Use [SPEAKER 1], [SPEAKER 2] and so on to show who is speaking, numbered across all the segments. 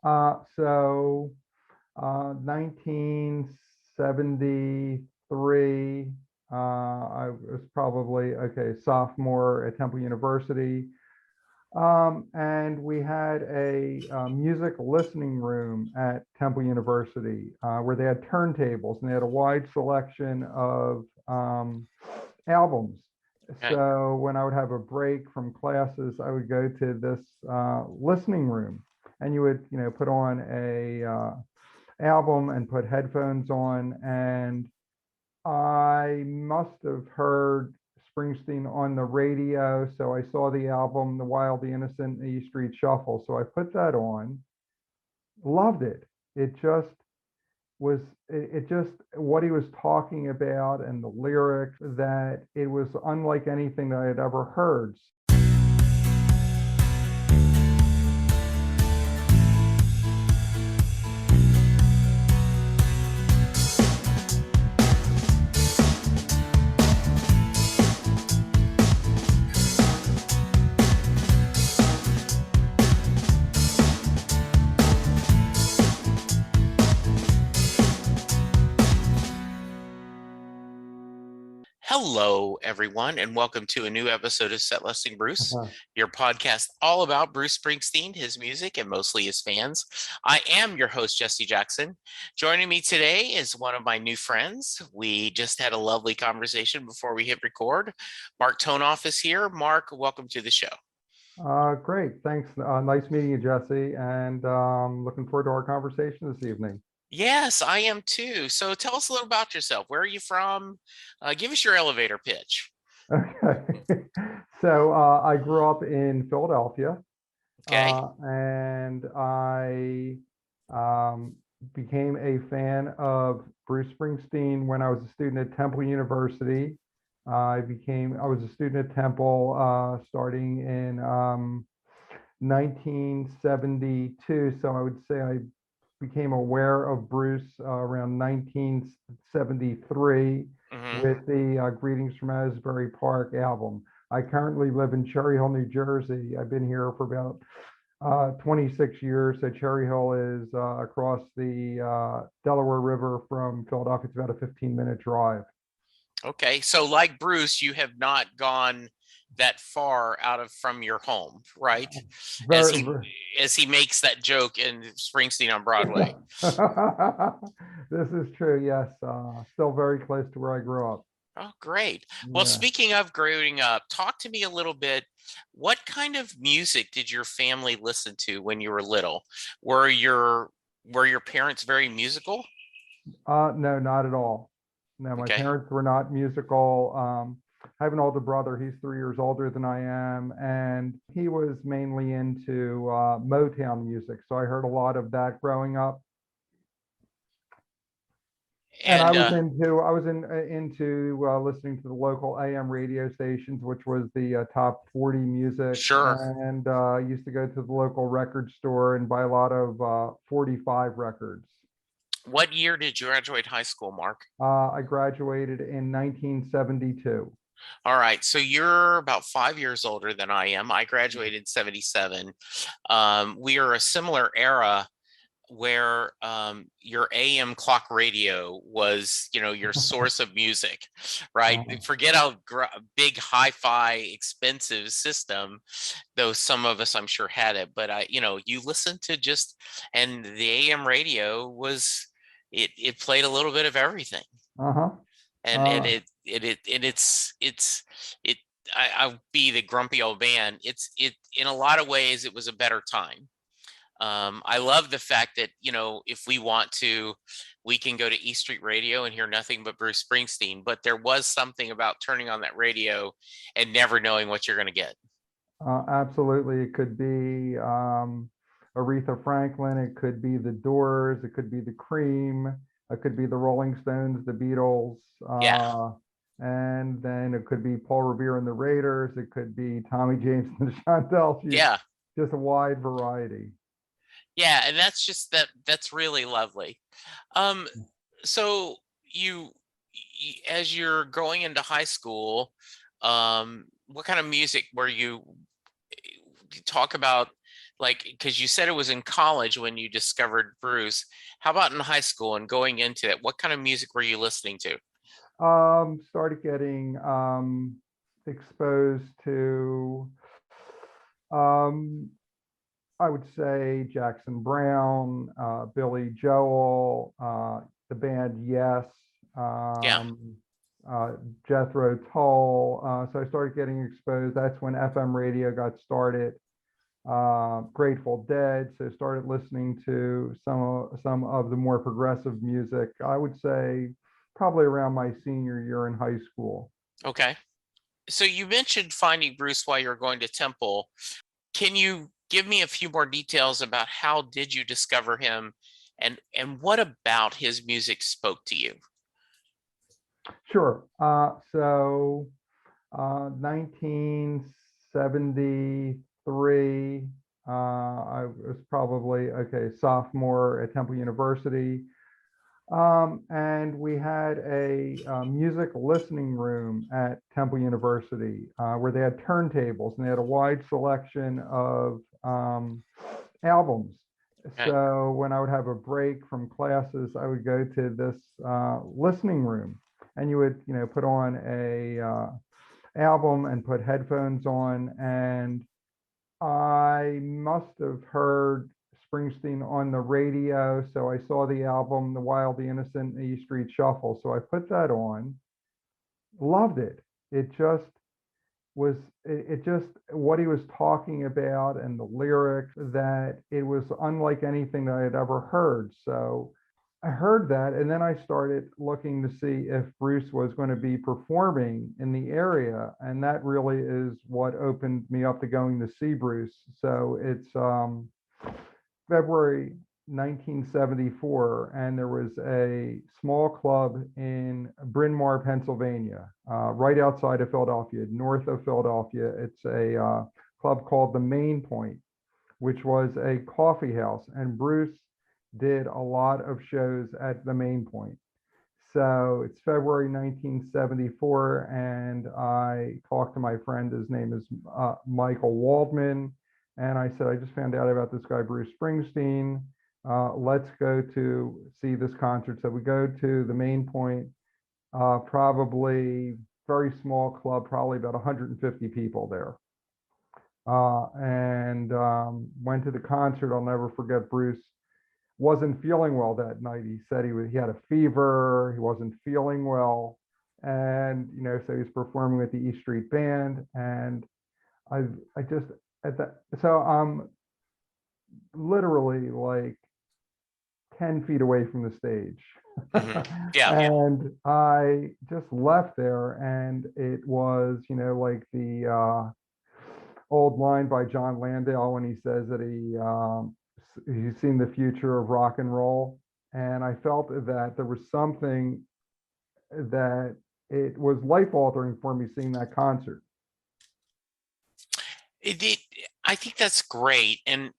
[SPEAKER 1] So 1973, I was probably, sophomore at Temple University. And we had a music listening room at Temple University where they had turntables and they had a wide selection of albums.
[SPEAKER 2] Okay.
[SPEAKER 1] So when I would have a break from classes, I would go to this listening room, and you would, put on a album and put headphones on, and I must have heard Springsteen on the radio, so I saw the album, The Wild, the Innocent, the E Street Shuffle. So I put that on, loved it. It just was, it just, what he was talking about and the lyrics, that it was unlike anything that I had ever heard.
[SPEAKER 2] Hello, everyone, and welcome to a new episode of Set Listing Bruce,
[SPEAKER 1] Uh-huh.
[SPEAKER 2] your podcast all about Bruce Springsteen, his music, and mostly his fans. I am your host, Jesse Jackson. Joining me today is one of my new friends. We just had a lovely conversation before we hit record. Mark Tonoff is here. Mark, welcome to the show.
[SPEAKER 1] Great, thanks. Nice meeting you, Jesse, and looking forward to our conversation this evening.
[SPEAKER 2] Yes, I am too. So tell us a little about yourself. Where are you from? Give us your elevator pitch.
[SPEAKER 1] Okay. So I grew up in Philadelphia,
[SPEAKER 2] Okay.
[SPEAKER 1] and I became a fan of Bruce Springsteen when I was a student at Temple University. I was a student at Temple starting in 1972. So I would say I became aware of Bruce around 1973 with the Greetings from Asbury Park album. I currently live in Cherry Hill, New Jersey. I've been here for about 26 years. So Cherry Hill is across the Delaware River from Philadelphia. It's about a 15-minute drive.
[SPEAKER 2] Okay, so like Bruce, you have not gone that far out of from your home, right? As
[SPEAKER 1] Very,
[SPEAKER 2] he
[SPEAKER 1] very
[SPEAKER 2] as he makes that joke in Springsteen on Broadway.
[SPEAKER 1] This is true. Yes, still very close to where I grew up.
[SPEAKER 2] Oh, great. Well,
[SPEAKER 1] Yeah.
[SPEAKER 2] speaking of growing up, talk to me a little bit. What kind of music did your family listen to when you were little? Were your were your parents very musical?
[SPEAKER 1] No, not at all. No, my
[SPEAKER 2] Okay.
[SPEAKER 1] parents were not musical. I have an older brother. He's 3 years older than I am, and he was mainly into Motown music. So I heard a lot of that growing up. And
[SPEAKER 2] And
[SPEAKER 1] I was into listening to the local AM radio stations, which was the top 40 music,
[SPEAKER 2] sure.
[SPEAKER 1] and used to go to the local record store and buy a lot of 45 records.
[SPEAKER 2] What year did you graduate high school, Mark?
[SPEAKER 1] I graduated in 1972.
[SPEAKER 2] All right, so you're about 5 years older than I am. I graduated in 77. We are a similar era where your AM clock radio was, your source of music, right? Forget how big hi-fi expensive system, though some of us I'm sure had it, but you listened to just, and the AM radio was, it played a little bit of everything.
[SPEAKER 1] Uh-huh.
[SPEAKER 2] And it I'll be the grumpy old man. It in a lot of ways it was a better time. I love the fact that, if we want to, we can go to E Street Radio and hear nothing but Bruce Springsteen, but there was something about turning on that radio and never knowing what you're going to get.
[SPEAKER 1] Absolutely. It could be Aretha Franklin. It could be the Doors. It could be the Cream. It could be the Rolling Stones, the Beatles.
[SPEAKER 2] Yeah.
[SPEAKER 1] And then it could be Paul Revere and the Raiders. It could be Tommy James and the Chantel.
[SPEAKER 2] Yeah.
[SPEAKER 1] Just a wide variety.
[SPEAKER 2] Yeah. And that's really lovely. So as you're going into high school, what kind of music were you talk about like, because you said it was in college when you discovered Bruce. How about in high school and going into it? What kind of music were you listening to?
[SPEAKER 1] Started getting exposed to, um, I would say Jackson Brown, Billy Joel, the band Yes,
[SPEAKER 2] Yeah.
[SPEAKER 1] uh, Jethro Tull. So I started getting exposed. That's when FM radio got started. Grateful Dead. So started listening to some of the more progressive music. I would say probably around my senior year in high school.
[SPEAKER 2] Okay. So you mentioned finding Bruce while you were going to Temple. Can you give me a few more details about how did you discover him, and what about his music spoke to you?
[SPEAKER 1] Sure. 1973, I was probably, okay, sophomore at Temple University. And we had a music listening room at Temple University where they had turntables and they had a wide selection of albums.
[SPEAKER 2] Okay.
[SPEAKER 1] So when I would have a break from classes, I would go to this listening room, and you would, put on a album and put headphones on, and I must have heard Springsteen on the radio. So I saw the album, The Wild, the Innocent, the E Street Shuffle. So I put that on, loved it. It just was, it just, what he was talking about and the lyrics, that it was unlike anything that I had ever heard. So I heard that, and then I started looking to see if Bruce was going to be performing in the area, and that really is what opened me up to going to see Bruce. So it's February 1974, and there was a small club in Bryn Mawr, Pennsylvania, right outside of Philadelphia, north of Philadelphia. It's a club called the Main Point, which was a coffee house, and Bruce did a lot of shows at the Main Point. So it's February 1974, and I talked to my friend. His name is Michael Waldman. And I said, I just found out about this guy, Bruce Springsteen. Let's go to see this concert. So we go to the Main Point, probably very small club, probably about 150 people there. And went to the concert. I'll never forget, Bruce wasn't feeling well that night. He said he had a fever, he wasn't feeling well. And, so he was performing with the E Street Band. And I just, at that, so I'm literally like 10 feet away from the stage.
[SPEAKER 2] Yeah.
[SPEAKER 1] And I just left there, and it was, like the old line by John Landale when he says that he's seen the future of rock and roll. And I felt that there was something that it was life altering for me seeing that concert.
[SPEAKER 2] It, I think that's great. And,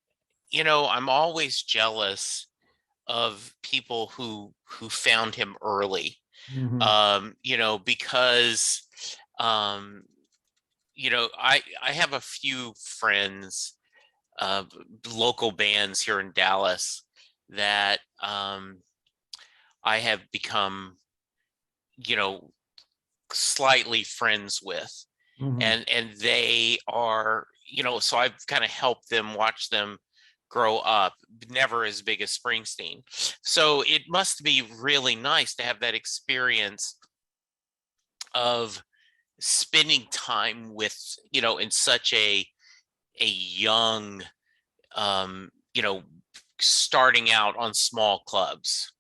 [SPEAKER 2] I'm always jealous of people who found him early.
[SPEAKER 1] Mhm.
[SPEAKER 2] Because I have a few friends, local bands here in Dallas that I have become, slightly friends with.
[SPEAKER 1] Mhm.
[SPEAKER 2] And they are, so I've kind of helped them, watch them grow up, never as big as Springsteen. So it must be really nice to have that experience of spending time with, in such a young, um, starting out on small clubs.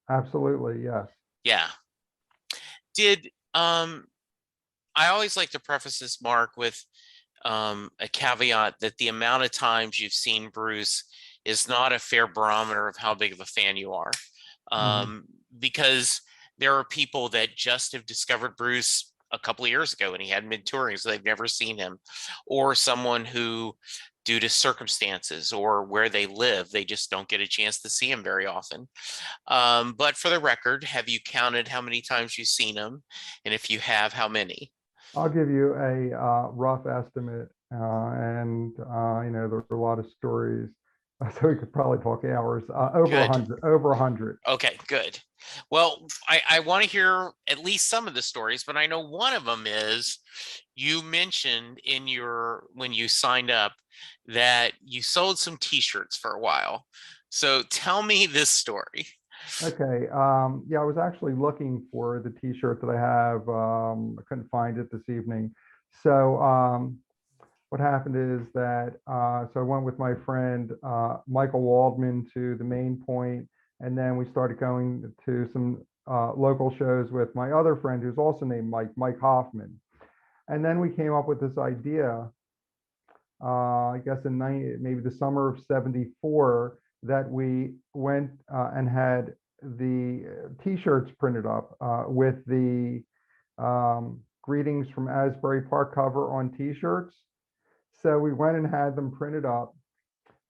[SPEAKER 1] Absolutely, yes.
[SPEAKER 2] Yeah. Did I always like to preface this, Mark, with a caveat that the amount of times you've seen Bruce is not a fair barometer of how big of a fan you are.
[SPEAKER 1] Mhm.
[SPEAKER 2] Because there are people that just have discovered Bruce a couple of years ago and he hadn't been touring, so they've never seen him, or someone who, due to circumstances or where they live, they just don't get a chance to see him very often. But for the record, have you counted how many times you've seen him? And if you have, how many?
[SPEAKER 1] I'll give you a rough estimate. and there were a lot of stories. So we could probably talk hours. Over a
[SPEAKER 2] Good.
[SPEAKER 1] hundred. Over 100.
[SPEAKER 2] Okay, good. Well, I want to hear at least some of the stories, but I know one of them is you mentioned in your when you signed up that you sold some t-shirts for a while. So tell me this story.
[SPEAKER 1] Okay. Yeah, I was actually looking for the T-shirt that I have. I couldn't find it this evening. So what happened is that so I went with my friend Michael Waldman to the Main Point, and then we started going to some local shows with my other friend who's also named Mike Hoffman. And then we came up with this idea, I guess maybe the summer of '74, that we went and had the T-shirts printed up with the greetings from Asbury Park cover on T-shirts. So we went and had them printed up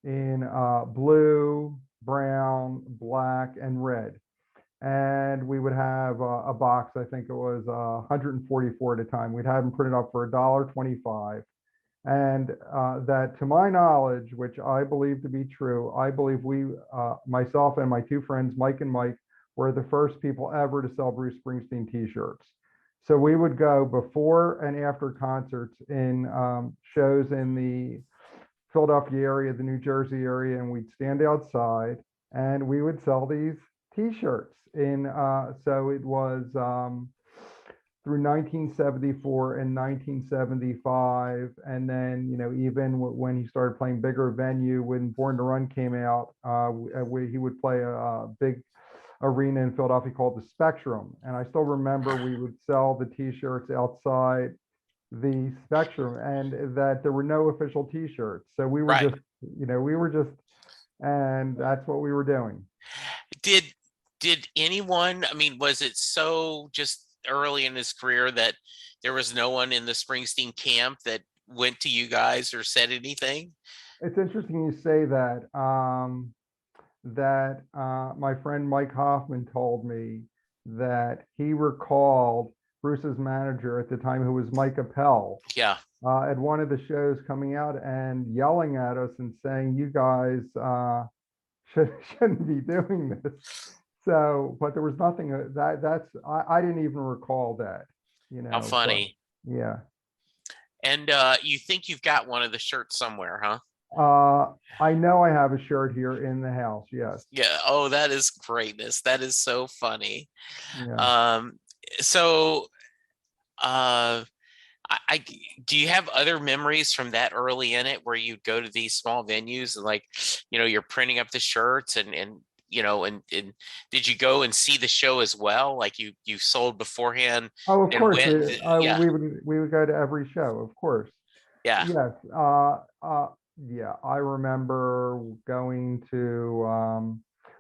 [SPEAKER 1] in blue, brown, black, and red. And we would have a box, I think it was 144 at a time. We'd have them printed up for $1.25. And that, to my knowledge, which I believe to be true, I believe myself and my two friends, Mike and Mike, were the first people ever to sell Bruce Springsteen T-shirts. So we would go before and after concerts in shows in the Philadelphia area, the New Jersey area, and we'd stand outside and we would sell these T-shirts. So it was through 1974 and 1975, and then even when he started playing bigger venue, when Born to Run came out, he would play a big arena in Philadelphia called the Spectrum, and I still remember we would sell the T-shirts outside the Spectrum, and that there were no official T-shirts, so we were
[SPEAKER 2] Right.
[SPEAKER 1] just, and that's what we were doing.
[SPEAKER 2] Did anyone, I mean, was it so just early in his career that there was no one in the Springsteen camp that went to you guys or said anything?
[SPEAKER 1] It's interesting you say that. My friend Mike Hoffman told me that he recalled Bruce's manager at the time, who was Mike Appel,
[SPEAKER 2] Yeah.
[SPEAKER 1] at one of the shows coming out and yelling at us and saying, "You guys shouldn't be doing this." So, but there was nothing I didn't even recall that,
[SPEAKER 2] How
[SPEAKER 1] but
[SPEAKER 2] funny.
[SPEAKER 1] yeah.
[SPEAKER 2] And you think you've got one of the shirts somewhere, huh?
[SPEAKER 1] I know I have a shirt here in the house. Yes.
[SPEAKER 2] Yeah. Oh, that is greatness. That is so funny.
[SPEAKER 1] Yeah.
[SPEAKER 2] Um, so I do you have other memories from that early in it where you'd go to these small venues and you're printing up the shirts and did you go and see the show as well? Like you sold beforehand
[SPEAKER 1] Oh, of
[SPEAKER 2] and
[SPEAKER 1] course.
[SPEAKER 2] went, yeah,
[SPEAKER 1] We would go to every show, of course.
[SPEAKER 2] yeah,
[SPEAKER 1] Yes. Yeah, I remember going to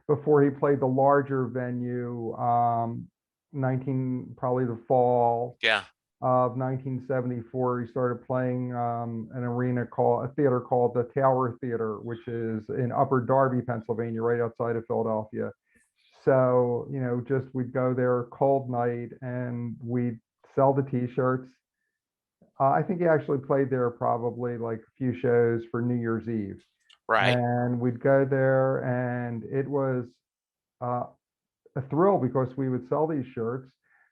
[SPEAKER 1] before he played the larger venue, probably the fall
[SPEAKER 2] yeah,
[SPEAKER 1] of 1974. He started playing a theater called the Tower Theater, which is in Upper Darby, Pennsylvania, right outside of Philadelphia. So, just we'd go there cold night and we'd sell the T-shirts. I think he actually played there probably like a few shows for New Year's Eve.
[SPEAKER 2] right.
[SPEAKER 1] And we'd go there and it was uh, a thrill because we would sell these shirts.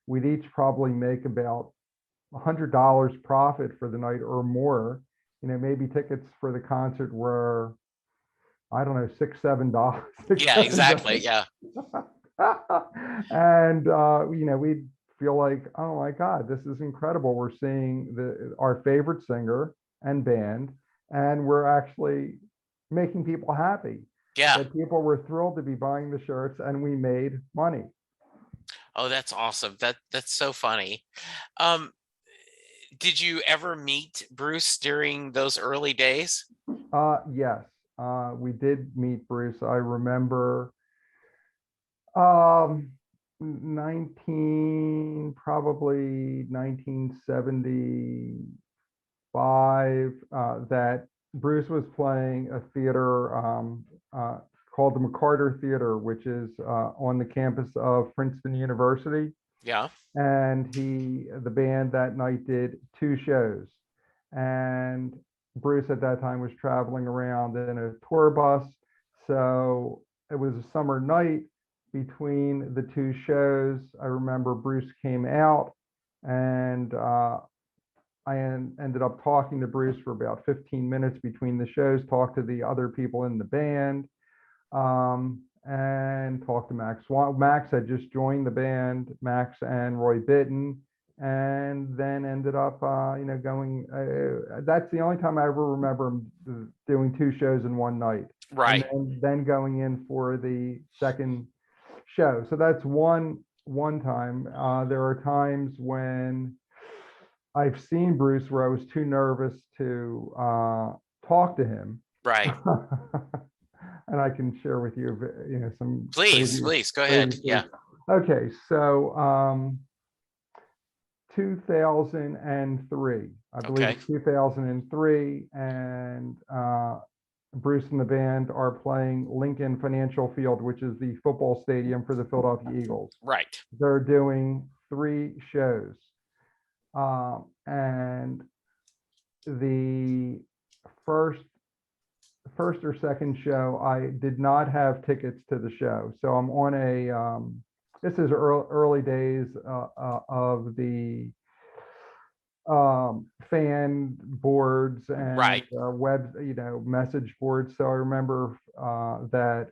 [SPEAKER 1] We'd each probably make about $100 profit for the night or more. Maybe tickets for the concert were, I don't know, $6, $7,
[SPEAKER 2] Yeah, exactly. Yeah.
[SPEAKER 1] And we'd feel like, oh my God, this is incredible. We're seeing our favorite singer and band, and we're actually making people happy.
[SPEAKER 2] Yeah.
[SPEAKER 1] That people were thrilled to be buying the shirts, and we made money.
[SPEAKER 2] Oh, that's awesome. That's so funny. Um, did you ever meet Bruce during those early days?
[SPEAKER 1] Yes, we did meet Bruce. I remember 1975, that Bruce was playing a theater called the McCarter Theater, which is on the campus of Princeton University.
[SPEAKER 2] Yeah.
[SPEAKER 1] And the band that night did two shows. And Bruce at that time was traveling around in a tour bus. So it was a summer night between the two shows. I remember Bruce came out, and I ended up talking to Bruce for about 15 minutes between the shows, talked to the other people in the band, and talked to Max. Max had just joined the band, Max and Roy Bittan, and then ended up, going. That's the only time I ever remember him doing two shows in one night,
[SPEAKER 2] Right.
[SPEAKER 1] and then going in for the second show. So that's one time. There are times when I've seen Bruce where I was too nervous to talk to him.
[SPEAKER 2] Right.
[SPEAKER 1] And I can share with you, some
[SPEAKER 2] Please, go ahead. Yeah.
[SPEAKER 1] Okay, so 2003, I believe
[SPEAKER 2] Okay.
[SPEAKER 1] it's 2003, and Bruce and the band are playing Lincoln Financial Field, which is the football stadium for the Philadelphia Eagles.
[SPEAKER 2] Right.
[SPEAKER 1] They're doing 3 shows. And the first or second show, I did not have tickets to the show. So I'm on this is early days of the fan boards and
[SPEAKER 2] Right.
[SPEAKER 1] web, message boards. So I remember that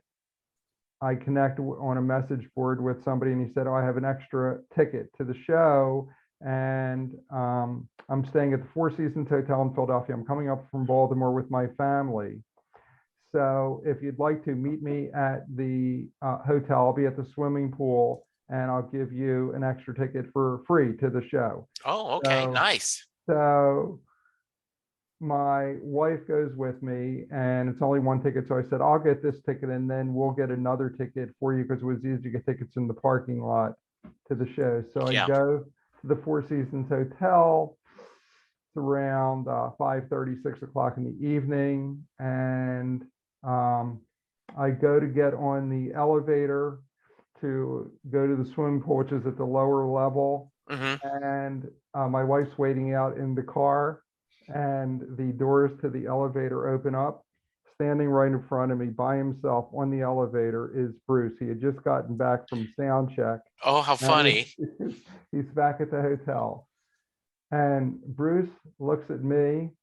[SPEAKER 1] I connected on a message board with somebody, and he said, "Oh, I have an extra ticket to the show, and I'm staying at the Four Seasons Hotel in Philadelphia. I'm coming up from Baltimore with my family. So if you'd like to meet me at the hotel, I'll be at the swimming pool, and I'll give you an extra ticket for free to the show."
[SPEAKER 2] Oh, okay.
[SPEAKER 1] So,
[SPEAKER 2] Nice.
[SPEAKER 1] so my wife goes with me, and it's only one ticket. So I said, "I'll get this ticket, and then we'll get another ticket for you," because it was easy to get tickets in the parking lot to the show. So I
[SPEAKER 2] Yeah.
[SPEAKER 1] go to the Four Seasons Hotel. It's around 5:30, 6 o'clock in the evening, and I go to get on the elevator to go to the swimming pool, which is at the lower level.
[SPEAKER 2] Mm-hmm.
[SPEAKER 1] And my wife's waiting out in the car, and the doors to the elevator open up. Standing right in front of me by himself on the elevator is Bruce. He had just gotten back from sound check.
[SPEAKER 2] Oh, how funny.
[SPEAKER 1] He's back at the hotel. And Bruce looks at me.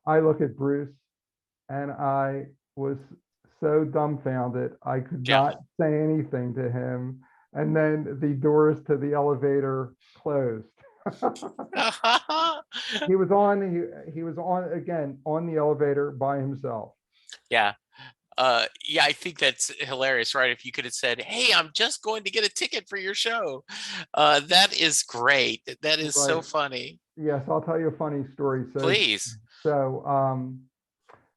[SPEAKER 1] I look at Bruce, and I was so dumbfounded. I could
[SPEAKER 2] Yeah.
[SPEAKER 1] not say anything to him. And then the doors to the elevator closed. He was on again on the elevator by himself.
[SPEAKER 2] Yeah. Yeah, I think that's hilarious, right? If you could have said, "Hey, I'm just going to get a ticket for your show." That is great. That is so
[SPEAKER 1] Right.
[SPEAKER 2] funny.
[SPEAKER 1] Yes, I'll tell you a funny story.
[SPEAKER 2] Please.
[SPEAKER 1] So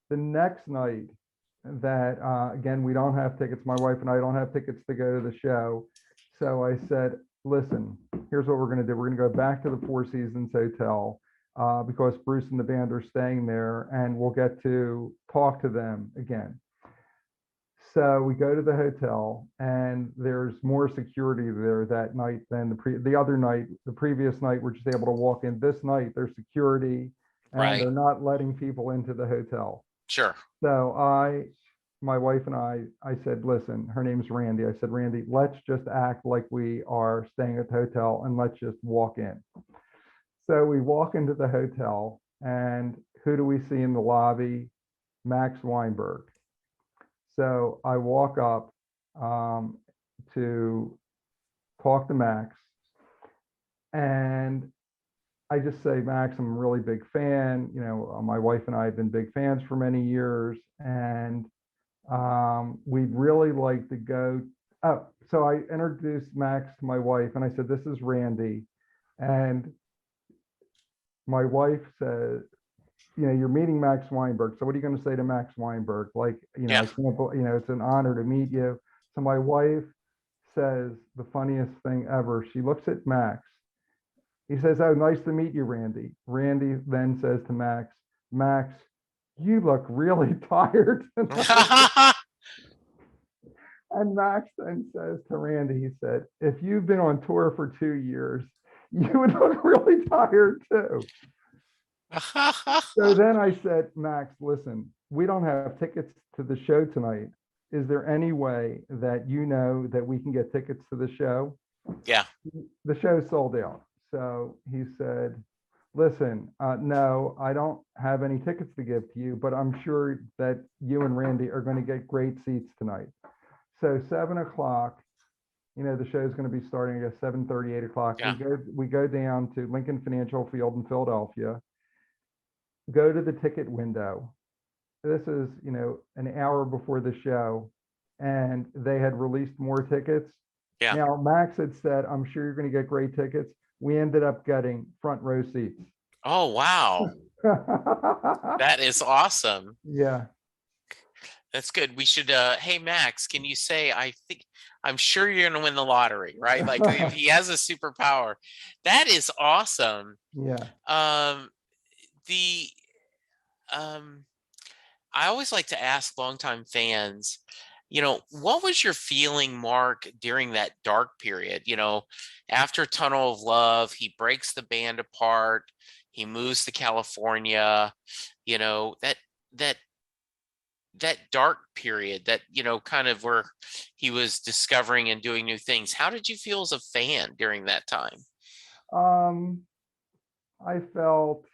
[SPEAKER 1] the next night that again, we don't have tickets. My wife and I don't have tickets to go to the show. So I said, "Listen, here's what we're going to do. We're going to go back to the Four Seasons Hotel because Bruce and the band are staying there, and we'll get to talk to them again." So we go to the hotel, and there's more security there that night than the other night. The previous night, we're just able to walk in. This night, there's security, and
[SPEAKER 2] Right.
[SPEAKER 1] they're not letting people into the hotel.
[SPEAKER 2] Sure.
[SPEAKER 1] So my wife and I said, "Listen," her name's Randy. I said, "Randy, let's just act like we are staying at the hotel, and let's just walk in." So we walk into the hotel, and who do we see in the lobby? Max Weinberg. So I walk up to talk to Max, and I just say, "Max, I'm a really big fan. My wife and I have been big fans for many years, and we'd really like to go." Oh, so I introduced Max to my wife, and I said, "This is Randy." And my wife said, "You're meeting Max Weinberg. So what are you going to say to Max Weinberg? Like,
[SPEAKER 2] Yeah.
[SPEAKER 1] I can't, it's an honor to meet you." So my wife says the funniest thing ever. She looks at Max. He says, "Oh, nice to meet you, Randy." Randy then says to Max, "Max, you look really tired." And Max then says to Randy, he said, "If you've been on tour for 2 years, you would look really tired too." So then I said, Max, listen, we don't have tickets to the show tonight. Is there any way that you know that we can get tickets to the show?
[SPEAKER 2] Yeah.
[SPEAKER 1] The show sold out. So he said, listen, no, I don't have any tickets to give to you, but I'm sure that you and Randy are going to get great seats tonight. So 7 o'clock, the show is going to be starting at 7:30, 8 o'clock.
[SPEAKER 2] Yeah.
[SPEAKER 1] We go down to Lincoln Financial Field in Philadelphia, go to the ticket window. This is, an hour before the show, and they had released more tickets.
[SPEAKER 2] Yeah.
[SPEAKER 1] Now, Max had said, I'm sure you're going to get great tickets. We ended up getting front row seats.
[SPEAKER 2] Oh, wow. That is awesome.
[SPEAKER 1] Yeah.
[SPEAKER 2] That's good. We should, hey, Max, can you say, I'm sure you're going to win the lottery, right? Like if he has a superpower, that is awesome.
[SPEAKER 1] Yeah.
[SPEAKER 2] The, I always like to ask longtime fans, what was your feeling, Mark, during that dark period? After Tunnel of Love, he breaks the band apart. He moves to California. That dark period, that kind of where he was discovering and doing new things. How did you feel as a fan during that time?
[SPEAKER 1] I felt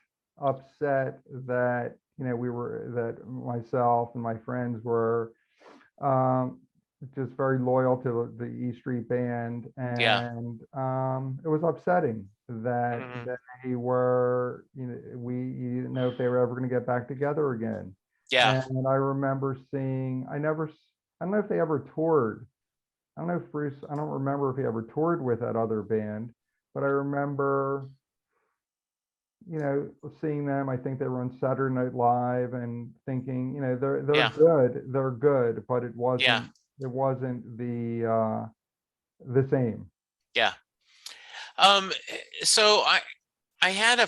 [SPEAKER 1] upset that that myself and my friends were just very loyal to the E Street Band,
[SPEAKER 2] Yeah.
[SPEAKER 1] and it was upsetting that they were, you didn't know if they were ever going to get back together again.
[SPEAKER 2] Yeah.
[SPEAKER 1] And I remember seeing, I don't know if they ever toured. I don't know if Bruce, I don't remember if he ever toured with that other band, but I remember, seeing them. I think they were on Saturday Night Live and thinking, they're
[SPEAKER 2] Yeah.
[SPEAKER 1] good, but it
[SPEAKER 2] Yeah.
[SPEAKER 1] wasn't the same.
[SPEAKER 2] Yeah. So I had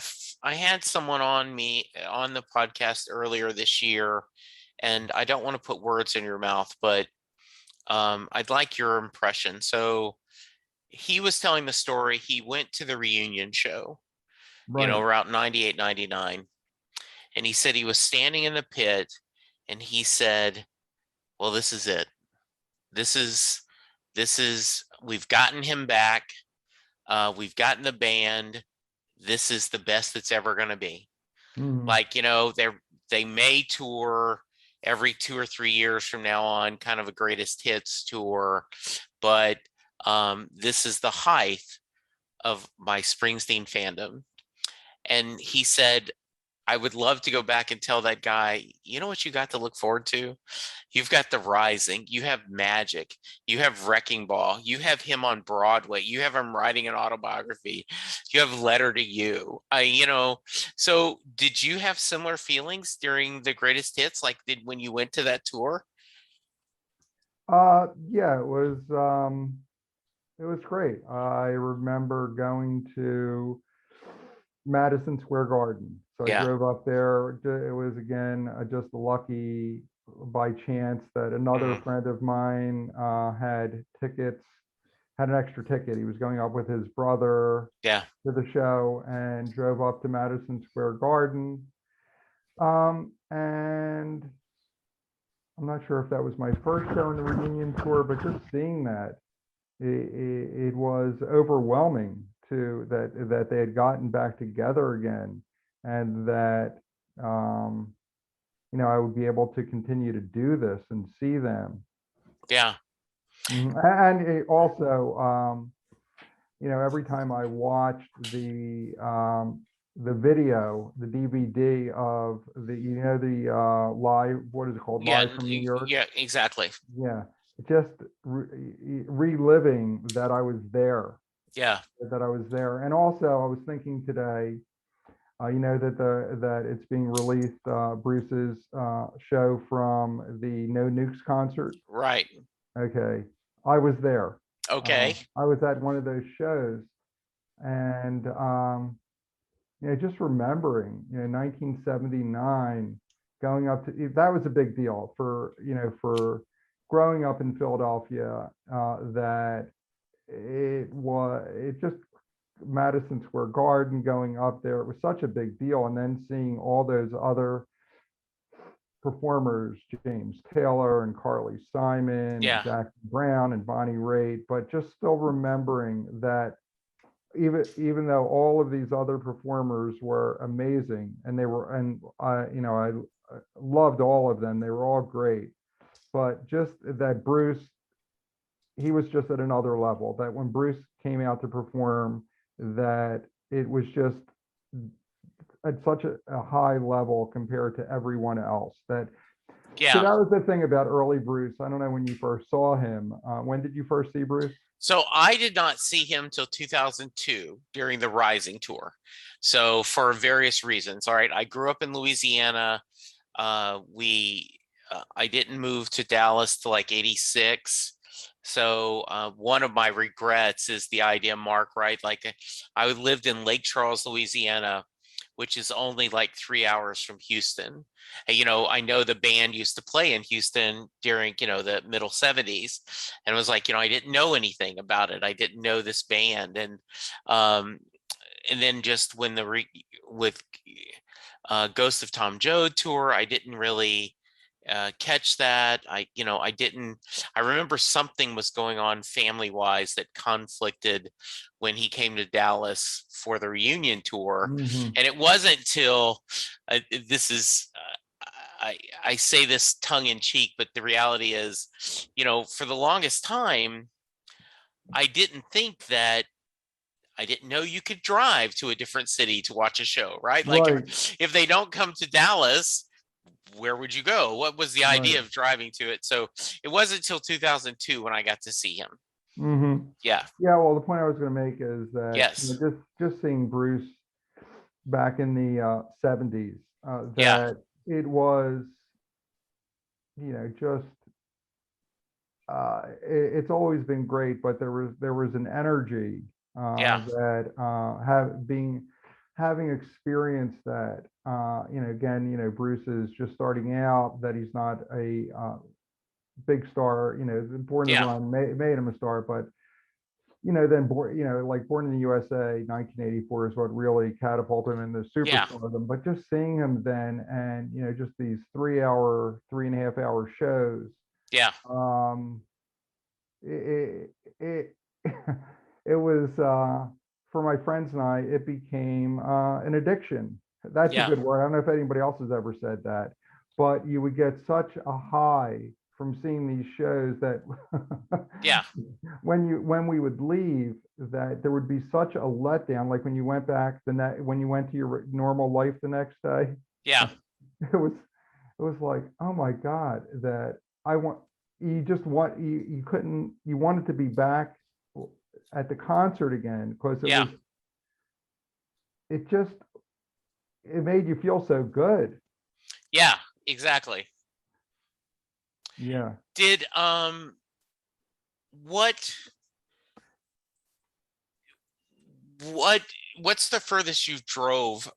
[SPEAKER 2] someone on the podcast earlier this year, and I don't want to put words in your mouth, but I'd like your impression. So he was telling the story. He went to the reunion show,
[SPEAKER 1] Right.
[SPEAKER 2] around 98, 99. And he said he was standing in the pit, and he said, well, this is it. This is, we've gotten him back. We've gotten the band. This is the best it's ever going to be.
[SPEAKER 1] Mhm.
[SPEAKER 2] Like, they may tour every 2 or 3 years from now on, kind of a greatest hits tour, but this is the height of my Springsteen fandom. And he said, I would love to go back and tell that guy, you know what you got to look forward to? You've got The Rising, you have Magic, you have Wrecking Ball, you have him on Broadway, you have him writing an autobiography, you have Letter to You. So did you have similar feelings during the greatest hits, like when you went to that tour?
[SPEAKER 1] Yeah, it was great. I remember going to Madison Square Garden. So I
[SPEAKER 2] Yeah.
[SPEAKER 1] drove up there. It was, again, just lucky by chance that another friend of mine had an extra ticket. He was going up with his brother
[SPEAKER 2] Yeah.
[SPEAKER 1] to the show and drove up to Madison Square Garden. And I'm not sure if that was my first show in the reunion tour, but just seeing that, it was overwhelming that they had gotten back together again, and that I would be able to continue to do this and see them.
[SPEAKER 2] Yeah.
[SPEAKER 1] And it also, every time I watched the video, the DVD of the live, what is it called?
[SPEAKER 2] Yeah.
[SPEAKER 1] Live from New York.
[SPEAKER 2] Yeah, exactly.
[SPEAKER 1] Yeah, just reliving that I was there.
[SPEAKER 2] Yeah.
[SPEAKER 1] That I was there. And also I was thinking today, that it's being released, Bruce's show from the No Nukes concert.
[SPEAKER 2] Right.
[SPEAKER 1] Okay, I was there.
[SPEAKER 2] Okay.
[SPEAKER 1] I was at one of those shows, and just remembering, 1979, going up to that was a big deal for growing up in Philadelphia. That it just Madison Square Garden, going up there. It was such a big deal. And then seeing all those other performers, James Taylor and Carly Simon and
[SPEAKER 2] Yeah.
[SPEAKER 1] Jackson Brown and Bonnie Raitt, but just still remembering that even though all of these other performers were amazing, and they were, and I loved all of them. They were all great, but just that Bruce, he was just at another level. That when Bruce came out to perform, that it was just at such a high level compared to everyone else. So
[SPEAKER 2] Yeah.
[SPEAKER 1] that was the thing about early Bruce. I don't know when you first saw him. When did you first see Bruce?
[SPEAKER 2] So I did not see him till 2002 during the Rising tour. So for various reasons. All right. I grew up in Louisiana. I didn't move to Dallas till like 86. So one of my regrets is the idea, Mark, right? Like I lived in Lake Charles, Louisiana, which is only like 3 hours from Houston. And, I know the band used to play in Houston during, the middle 70s. And it was like, I didn't know anything about it. I didn't know this band. And then just when with Ghost of Tom Joad tour, I didn't really catch that. I remember something was going on family wise that conflicted when he came to Dallas for the reunion tour.
[SPEAKER 1] Mm-hmm.
[SPEAKER 2] And it wasn't till I say this tongue in cheek, but the reality is, for the longest time, I didn't know you could drive to a different city to watch a show, right? Like if they don't come to Dallas, where would you go? What was the idea of driving to it? So it wasn't until 2002 when I got to see him.
[SPEAKER 1] Mm-hmm.
[SPEAKER 2] Yeah.
[SPEAKER 1] Yeah. Well, the point I was going to make is that
[SPEAKER 2] Yes.
[SPEAKER 1] just seeing Bruce back in the 70s, that it was, just it's always been great, but there was an energy that having experienced that, again, Bruce is just starting out, that he's not a big star, Born to Run made him a star, but then Born in the USA 1984 is what really catapulted him into superstardom. But just seeing him then, and just these 3.5 hour shows.
[SPEAKER 2] Yeah.
[SPEAKER 1] It it was for my friends and I, it became an addiction. That's a good word. I don't know if anybody else has ever said that, but you would get such a high from seeing these shows that when we would leave, that there would be such a letdown. Like when you went back when you went to your normal life the next day.
[SPEAKER 2] Yeah.
[SPEAKER 1] It was like, oh my God, that you wanted to be back at the concert again, because it made you feel so good.
[SPEAKER 2] Yeah, exactly.
[SPEAKER 1] Yeah.
[SPEAKER 2] Did what's the furthest you drove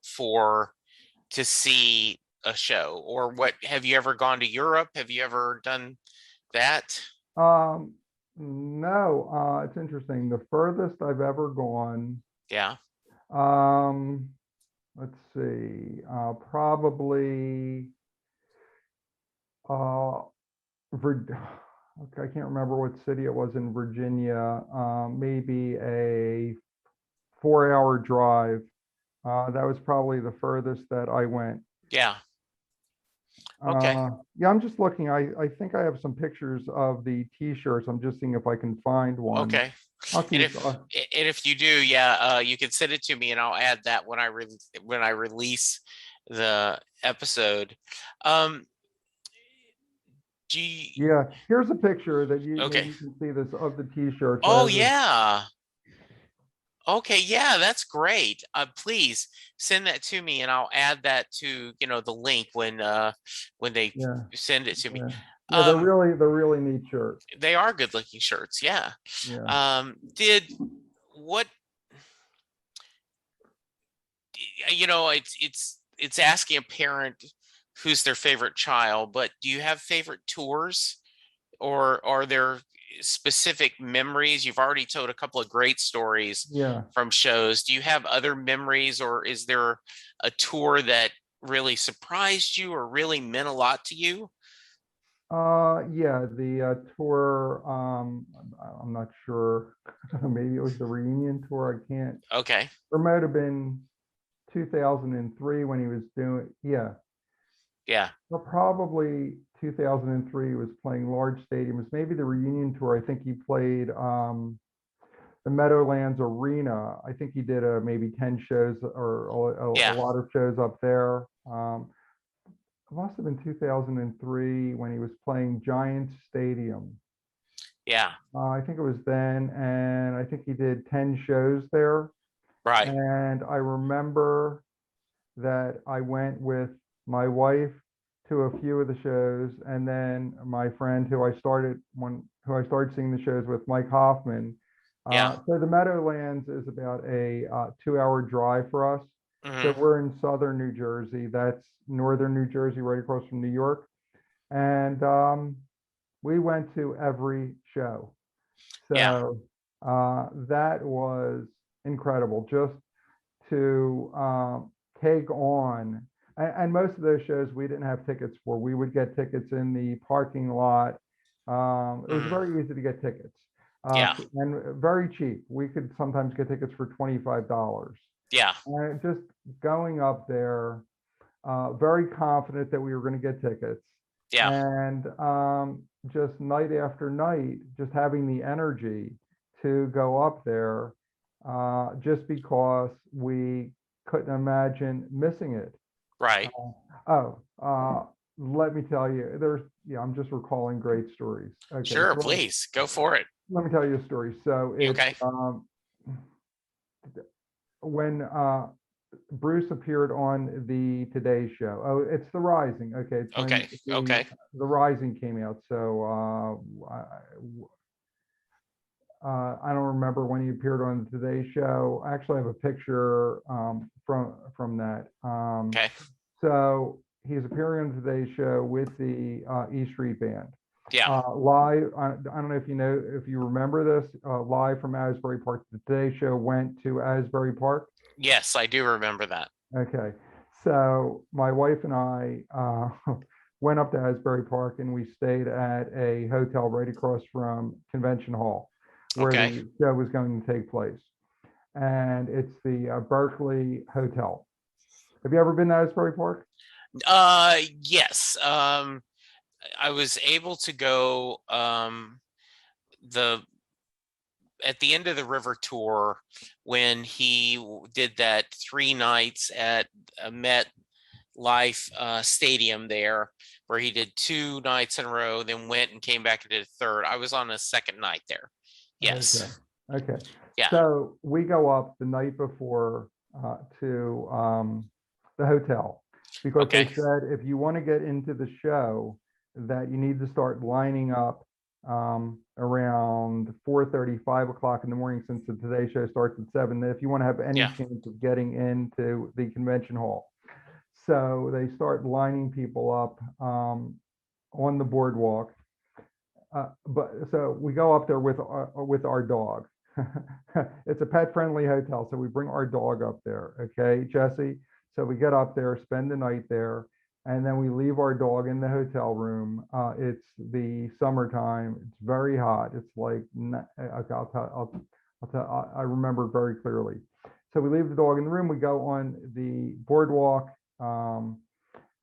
[SPEAKER 2] to see a show? Or what, have you ever gone to Europe? Have you ever done that?
[SPEAKER 1] No, it's interesting. The furthest I've ever gone, let's see, probably okay, I can't remember what city it was in Virginia. Maybe a 4-hour drive. That was probably the furthest that I went.
[SPEAKER 2] Yeah. Okay.
[SPEAKER 1] Yeah, I'm just looking. I think I have some pictures of the T-shirts. I'm just seeing if I can find one.
[SPEAKER 2] Okay. And if you do, you can send it to me, and I'll add that when I release the episode.
[SPEAKER 1] Yeah, here's a picture that you can see this of the T-shirts.
[SPEAKER 2] Oh yeah. Okay, yeah, that's great. Please send that to me, and I'll add that to the link when they send it to me.
[SPEAKER 1] Yeah, they're really neat shirts.
[SPEAKER 2] They are good looking shirts. Yeah. It's asking a parent who's their favorite child, but do you have favorite tours, or are there specific memories? You've already told a couple of great stories
[SPEAKER 1] Yeah.
[SPEAKER 2] from shows. Do you have other memories, or is there a tour that really surprised you or really meant a lot to you?
[SPEAKER 1] Yeah, the tour, I'm not sure. Maybe it was the reunion tour. I can't,
[SPEAKER 2] Okay.
[SPEAKER 1] or might have been 2003 when he was doing, yeah.
[SPEAKER 2] Yeah.
[SPEAKER 1] Well, probably 2003 he was playing large stadiums. Maybe the reunion tour. I think he played the Meadowlands Arena. I think he did maybe 10 shows or a
[SPEAKER 2] Yeah.
[SPEAKER 1] lot of shows up there. It must have been 2003 when he was playing Giants Stadium.
[SPEAKER 2] Yeah.
[SPEAKER 1] I think it was then, and I think he did 10 shows there.
[SPEAKER 2] Right.
[SPEAKER 1] And I remember that I went with my wife to a few of the shows, and then my friend who I started seeing the shows with, Mike Hoffman.
[SPEAKER 2] Yeah.
[SPEAKER 1] So the Meadowlands is about a 2-hour drive for us. So
[SPEAKER 2] Hmm.
[SPEAKER 1] we're in southern New Jersey. That's northern New Jersey, right across from New York. And we went to every show.
[SPEAKER 2] Yeah.
[SPEAKER 1] So that was incredible just to take on. And most of those shows we didn't have tickets for. We would get tickets in the parking lot. It was
[SPEAKER 2] Hmm.
[SPEAKER 1] very easy to get tickets
[SPEAKER 2] Yeah.
[SPEAKER 1] and very cheap. We could sometimes get tickets for $25.
[SPEAKER 2] Yeah.
[SPEAKER 1] And just going up there, very confident that we were going to get tickets.
[SPEAKER 2] Yeah.
[SPEAKER 1] And just night after night, just having the energy to go up there just because we couldn't imagine missing it.
[SPEAKER 2] Right.
[SPEAKER 1] Oh, let me tell you, yeah, I'm just recalling great stories. Okay,
[SPEAKER 2] Sure.
[SPEAKER 1] so
[SPEAKER 2] Please go for it.
[SPEAKER 1] let me tell you a story. So it's
[SPEAKER 2] Okay.
[SPEAKER 1] when Bruce appeared on the Today Show. Oh, it's The Rising. Okay, it's when
[SPEAKER 2] Okay. Okay.
[SPEAKER 1] the Rising came out. So I don't remember when he appeared on the Today Show. I actually have a picture from that.
[SPEAKER 2] Okay.
[SPEAKER 1] So he's appearing on the Today Show with the E Street Band.
[SPEAKER 2] Yeah.
[SPEAKER 1] Live, I don't know if you remember this, live from Asbury Park. The Today Show went to Asbury Park.
[SPEAKER 2] Yes, I do remember that.
[SPEAKER 1] Okay, so my wife and I went up to Asbury Park and we stayed at a hotel right across from Convention Hall where
[SPEAKER 2] Okay.
[SPEAKER 1] the show was going to take place. And it's the Berkeley Hotel. Have you ever been to Asbury Park?
[SPEAKER 2] Yes. I was able to go the at the end of the river tour when he did that 3 nights at Met Life Stadium there, where he did 2 nights in a row, then went and came back and did a third. I was on a second night there.
[SPEAKER 1] Okay.
[SPEAKER 2] Yes.
[SPEAKER 1] Okay.
[SPEAKER 2] Yeah.
[SPEAKER 1] So we go up the night before to the hotel because they
[SPEAKER 2] Okay.
[SPEAKER 1] said if you want to get into the show, that you need to start lining up around 4:30, 5 o'clock in the morning, since the Today Show starts at 7. If you want to have any
[SPEAKER 2] Yeah.
[SPEAKER 1] chance of getting into the convention hall, so they start lining people up on the boardwalk. But so we go up there with our dog. It's a pet friendly hotel, so we bring our dog up there. Okay, Jesse. So we get up there, spend the night there, and then we leave our dog in the hotel room. It's the summertime. It's very hot. It's like I remember very clearly. So we leave the dog in the room. We go on the boardwalk.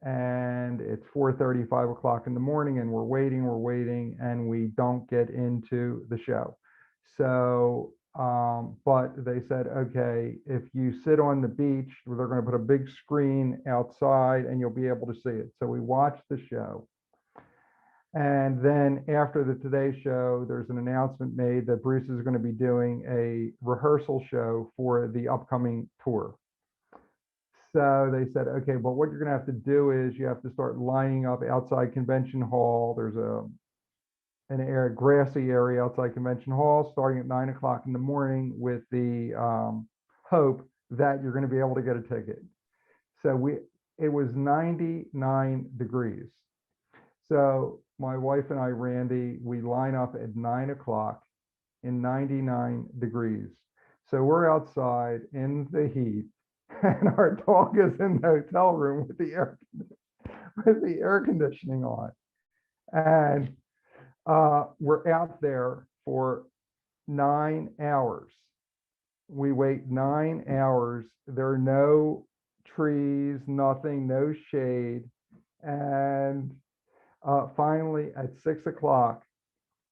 [SPEAKER 1] And it's 4:30, 5 o'clock in the morning, and we're waiting, and we don't get into the show. So, but they said, okay, if you sit on the beach, they're going to put a big screen outside and you'll be able to see it. So we watched the show. And then after the Today Show, there's an announcement made that Bruce is going to be doing a rehearsal show for the upcoming tour. So they said, okay, but what you're going to have to do is you have to start lining up outside Convention Hall. There's an grassy area outside Convention Hall starting at 9 o'clock in the morning with the hope that you're going to be able to get a ticket. So it was 99 degrees. So my wife and I, Randy, we line up at 9 o'clock in 99 degrees. So we're outside in the heat, and our dog is in the hotel room with the air conditioning on. And we're out there for 9 hours. We wait 9 hours. There are no trees, nothing, no shade. And finally at 6 o'clock,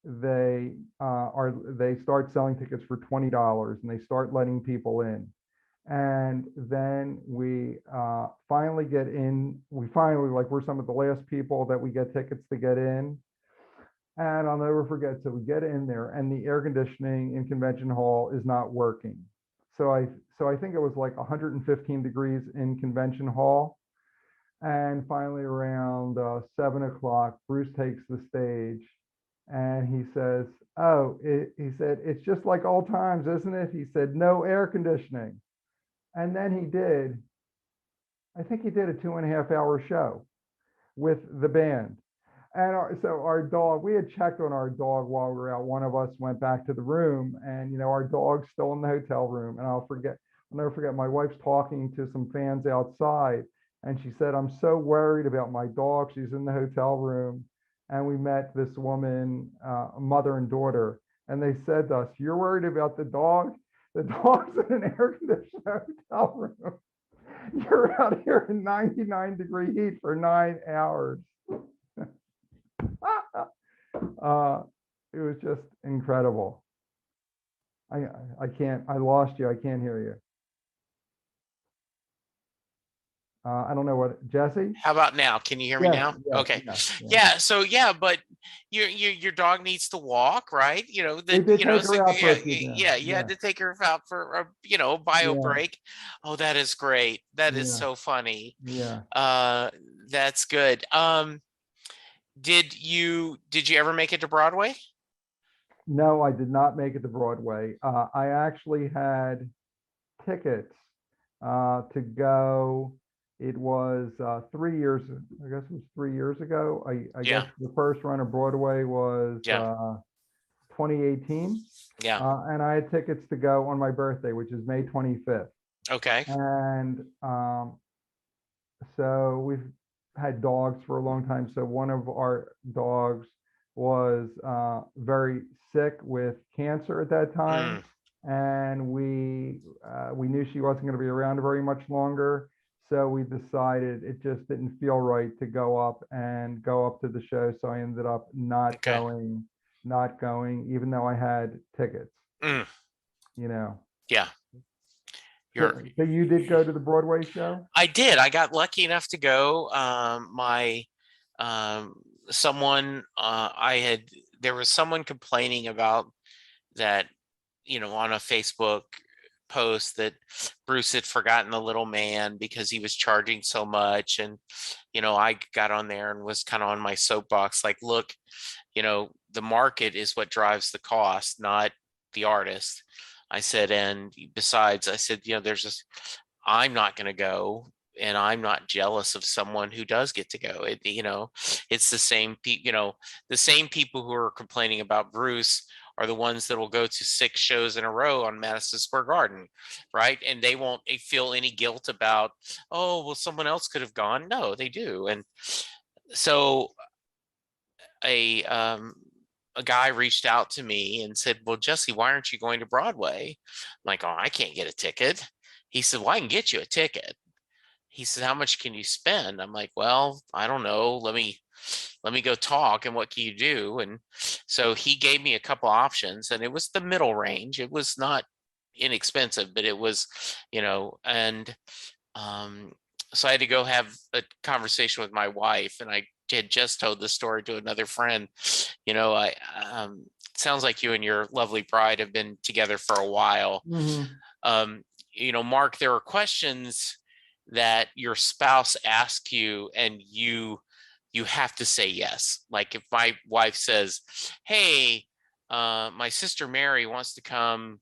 [SPEAKER 1] they start selling tickets for $20, and they start letting people in. And then we finally get in. We're some of the last people that we get tickets to get in. And I'll never forget, so we get in there and the air conditioning in Convention Hall is not working. So I think it was like 115 degrees in Convention Hall. And finally around 7 o'clock, Bruce takes the stage and he says, he said, "It's just like old times, isn't it?" He said, "No air conditioning." And then I think he did a 2.5-hour show with the band. And so our dog, we had checked on our dog while we were out. One of us went back to the room, and our dog's still in the hotel room. And I'll never forget, my wife's talking to some fans outside, and she said, "I'm so worried about my dog. She's in the hotel room." And we met this woman, mother and daughter, and they said to us, "You're worried about the dog? The dog's in an air-conditioned hotel room. You're out here in 99-degree heat for 9 hours." It was just incredible. I lost you. I can't hear you. I don't know what, Jesse?
[SPEAKER 2] How about now? Can you hear me now?
[SPEAKER 1] Yes,
[SPEAKER 2] Okay.
[SPEAKER 1] yes.
[SPEAKER 2] Yeah. So yeah, but your dog needs to walk, right?
[SPEAKER 1] We did take her out for a few days.
[SPEAKER 2] You had to take her out for a bio
[SPEAKER 1] Yeah.
[SPEAKER 2] break. Oh, that is great. That is
[SPEAKER 1] Yeah.
[SPEAKER 2] so funny.
[SPEAKER 1] Yeah.
[SPEAKER 2] That's good. Did you ever make it to Broadway?
[SPEAKER 1] No, I did not make it to Broadway. I actually had tickets to go. It was 3 years, I guess it was 3 years ago. I
[SPEAKER 2] Yeah.
[SPEAKER 1] guess the first run of Broadway was
[SPEAKER 2] Yeah.
[SPEAKER 1] 2018.
[SPEAKER 2] Yeah.
[SPEAKER 1] And I had tickets to go on my birthday, which is May 25th.
[SPEAKER 2] Okay.
[SPEAKER 1] And so we've had dogs for a long time. So one of our dogs was very sick with cancer at that time. And we knew she wasn't going to be around very much longer. So we decided it just didn't feel right to go up to the show. So I ended up not going, even though I had tickets.
[SPEAKER 2] Yeah.
[SPEAKER 1] So you did go to the Broadway show?
[SPEAKER 2] I did. I got lucky enough to go. There was someone complaining about that, on a Facebook post, that Bruce had forgotten the little man because he was charging so much. And, I got on there and was kind of on my soapbox, like, look, the market is what drives the cost, not the artist. I said, and besides, I said, I'm not going to go, and I'm not jealous of someone who does get to go. It's the same people, the same people who are complaining about Bruce are the ones that will go to 6 shows in a row on Madison Square Garden, right? And they won't feel any guilt about, oh, well, someone else could have gone. No, they do. And so a guy reached out to me and said, "Well, Jesse, why aren't you going to Broadway?" I'm like, "Oh, I can't get a ticket." He said, "Well, I can get you a ticket." He said, "How much can you spend?" I'm like, "Well, I don't know. Let me go talk. And what can you do?" And so he gave me a couple options, and it was the middle range. It was not inexpensive, but it was, and so I had to go have a conversation with my wife, and I had just told the story to another friend. It sounds like you and your lovely bride have been together for a while. Mark, there are questions that your spouse asks you, and you have to say yes. Like if my wife says, "Hey, my sister Mary wants to come,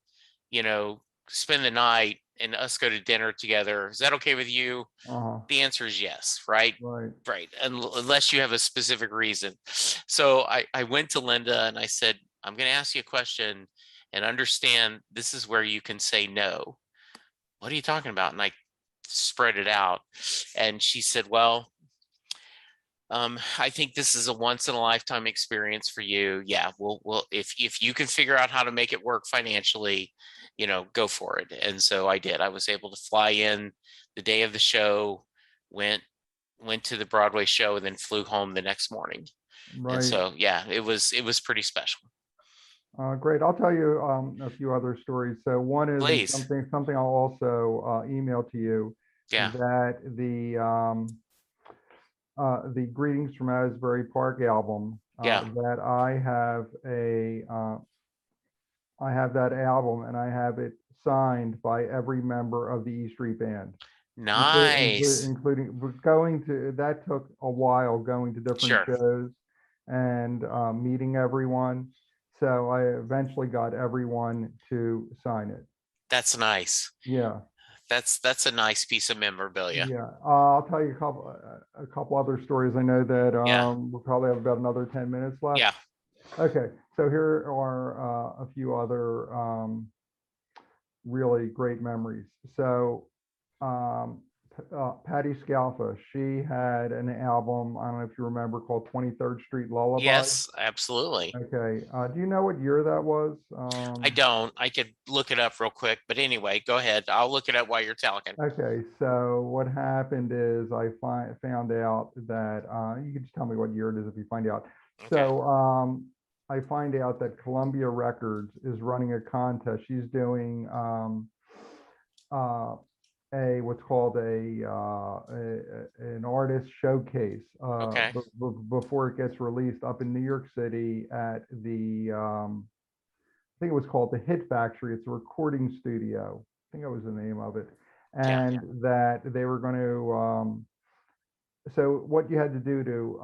[SPEAKER 2] spend the night and us go to dinner together. Is that okay with you?
[SPEAKER 1] Uh-huh.
[SPEAKER 2] The answer is yes, right?
[SPEAKER 1] Right.
[SPEAKER 2] Right. Unless you have a specific reason. So I went to Linda and I said, I'm going to ask you a question and understand this is where you can say no. What are you talking about? And I spread it out. And she said, well, I think this is a once in a lifetime experience for you. Yeah, we'll if you can figure out how to make it work financially, go for it. And so I did. I was able to fly in the day of the show, went to the Broadway show, and then flew home the next morning. And
[SPEAKER 1] Right.
[SPEAKER 2] so yeah, it was pretty special.
[SPEAKER 1] Great. I'll tell you a few other stories. So one is, and
[SPEAKER 2] Please.
[SPEAKER 1] something I'll also email to you,
[SPEAKER 2] Yeah.
[SPEAKER 1] that the Greetings from Asbury Park album,
[SPEAKER 2] Yeah.
[SPEAKER 1] that I have that album, and I have it signed by every member of the E Street Band,
[SPEAKER 2] Nice.
[SPEAKER 1] including going to, that took a while, going to different
[SPEAKER 2] Sure.
[SPEAKER 1] shows and meeting everyone. So I eventually got everyone to sign it.
[SPEAKER 2] That's nice.
[SPEAKER 1] Yeah.
[SPEAKER 2] That's a nice piece of memorabilia.
[SPEAKER 1] Yeah, I'll tell you a couple other stories. I know that
[SPEAKER 2] Yeah.
[SPEAKER 1] we'll probably have about another 10 minutes left.
[SPEAKER 2] Yeah.
[SPEAKER 1] Okay, so here are a few other really great memories. So Patti Scalfa, she had an album, I don't know if you remember, called 23rd Street Lullaby.
[SPEAKER 2] Yes, absolutely.
[SPEAKER 1] Okay, do you know what year that was?
[SPEAKER 2] I don't. I could look it up real quick, but anyway, go ahead. I'll look it up while you're talking.
[SPEAKER 1] Okay, so what happened is I found out that you can just tell me what year it is if you find out.
[SPEAKER 2] Okay.
[SPEAKER 1] So I find out that Columbia Records is running a contest. She's doing what's called an artist showcase
[SPEAKER 2] Okay.
[SPEAKER 1] before it gets released up in New York City at the I think it was called the Hit Factory. It's a recording studio. I think that was the name of it.
[SPEAKER 2] Yeah.
[SPEAKER 1] And that they were going to so what you had to do to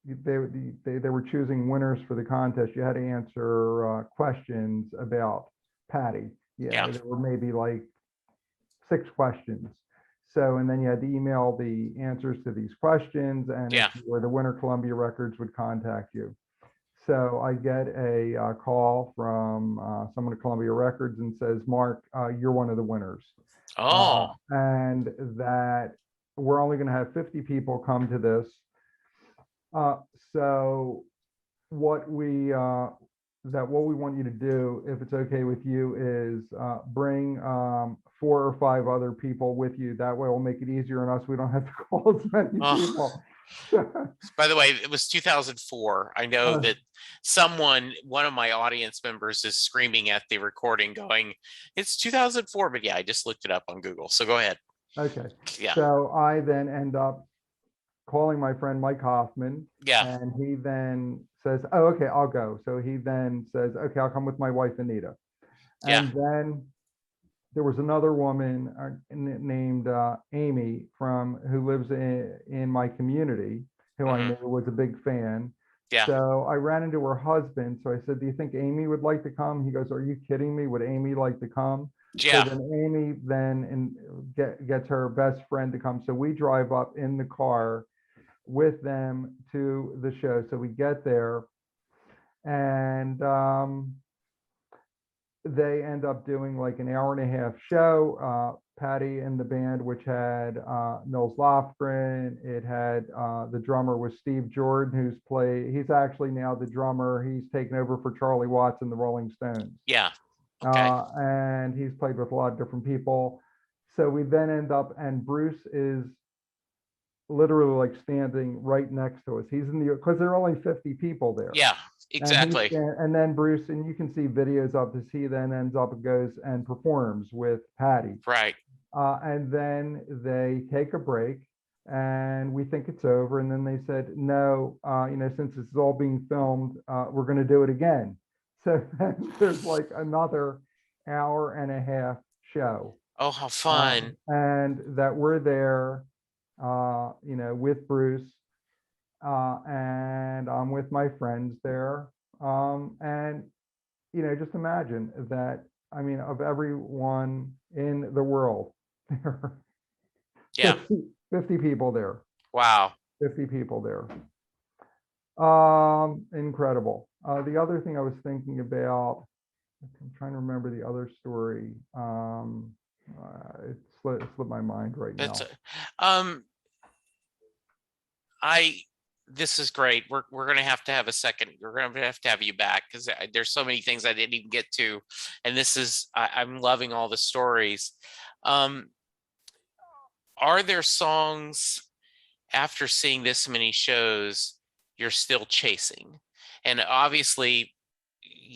[SPEAKER 1] they were choosing winners for the contest. You had to answer questions about Patti.
[SPEAKER 2] Yeah.
[SPEAKER 1] There were maybe like 6 questions. So, and then you had to email the answers to these questions, and
[SPEAKER 2] Yeah.
[SPEAKER 1] if you were the winner, Columbia Records would contact you. So I get a call from someone at Columbia Records and says, Mark, you're one of the winners.
[SPEAKER 2] Oh.
[SPEAKER 1] And that we're only going to have 50 people come to this. So what we want you to do, if it's okay with you, is bring 4 or 5 other people with you. That way we'll make it easier on us. We don't have to call as many people.
[SPEAKER 2] By the way, it was 2004. I know that one of my audience members is screaming at the recording going, it's 2004, but yeah, I just looked it up on Google. So go ahead.
[SPEAKER 1] Okay.
[SPEAKER 2] Yeah.
[SPEAKER 1] So I then end up calling my friend Mike Hoffman.
[SPEAKER 2] Yeah.
[SPEAKER 1] And he then says, oh, okay, I'll go. So he then says, okay, I'll come with my wife, Anita. And then there was another woman named Amy who lives in my community, who I knew was a big fan.
[SPEAKER 2] Yeah.
[SPEAKER 1] So I ran into her husband. So I said, do you think Amy would like to come? He goes, are you kidding me? Would Amy like to come?
[SPEAKER 2] Yeah.
[SPEAKER 1] So then Amy gets her best friend to come. So we drive up in the car with them to the show. So we get there, and they end up doing like an hour and a half show. Patti and the band, which had Nils Lofgren, it had the drummer was Steve Jordan, he's actually now the drummer. He's taken over for Charlie Watts and the Rolling Stones.
[SPEAKER 2] Yeah. Okay.
[SPEAKER 1] And he's played with a lot of different people. So we then end up, and Bruce is literally like standing right next to us. He's in because there are only 50 people there.
[SPEAKER 2] Yeah, exactly.
[SPEAKER 1] And then Bruce, and you can see videos of this, he then ends up and goes and performs with Patti.
[SPEAKER 2] Right.
[SPEAKER 1] And then they take a break, and we think it's over. And then they said, no, since this is all being filmed, we're going to do it again. So there's like another hour and a half show.
[SPEAKER 2] Oh, how fun.
[SPEAKER 1] And that we're there, with Bruce, and I'm with my friends there. And, just imagine that I mean, of everyone in the world, there are
[SPEAKER 2] Yeah.
[SPEAKER 1] 50 people there,
[SPEAKER 2] Wow.
[SPEAKER 1] 50 people there. Incredible. The other thing I was thinking about, I'm trying to remember the other story. It slipped my mind right
[SPEAKER 2] That's
[SPEAKER 1] now.
[SPEAKER 2] um I this is great. We're gonna have to have a second. We're gonna have to have you back because there's so many things I didn't even get to, and I'm loving all the stories. Um, are there songs after seeing this many shows you're still chasing? And obviously,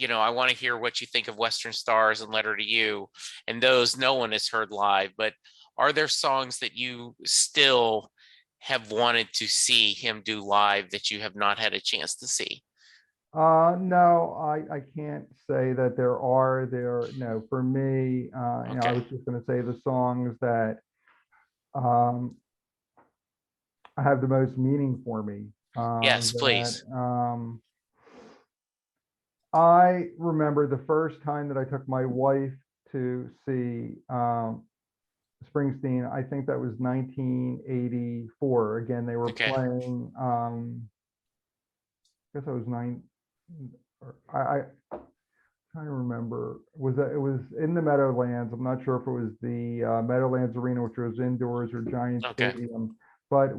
[SPEAKER 2] I want to hear what you think of Western Stars and Letter to You, and those no one has heard live. But are there songs that you still have wanted to see him do live that you have not had a chance to see?
[SPEAKER 1] No, I can't say that no, for me, I
[SPEAKER 2] Okay.
[SPEAKER 1] was just going to say the songs that um, have the most meaning for me.
[SPEAKER 2] Yes, please.
[SPEAKER 1] I remember the first time that I took my wife to see Springsteen. I think that was 1984. Again, they were
[SPEAKER 2] Okay.
[SPEAKER 1] playing. I guess I was nine. I trying to remember. It was in the Meadowlands. I'm not sure if it was the Meadowlands Arena, which was indoors, or Giant
[SPEAKER 2] Okay.
[SPEAKER 1] Stadium. But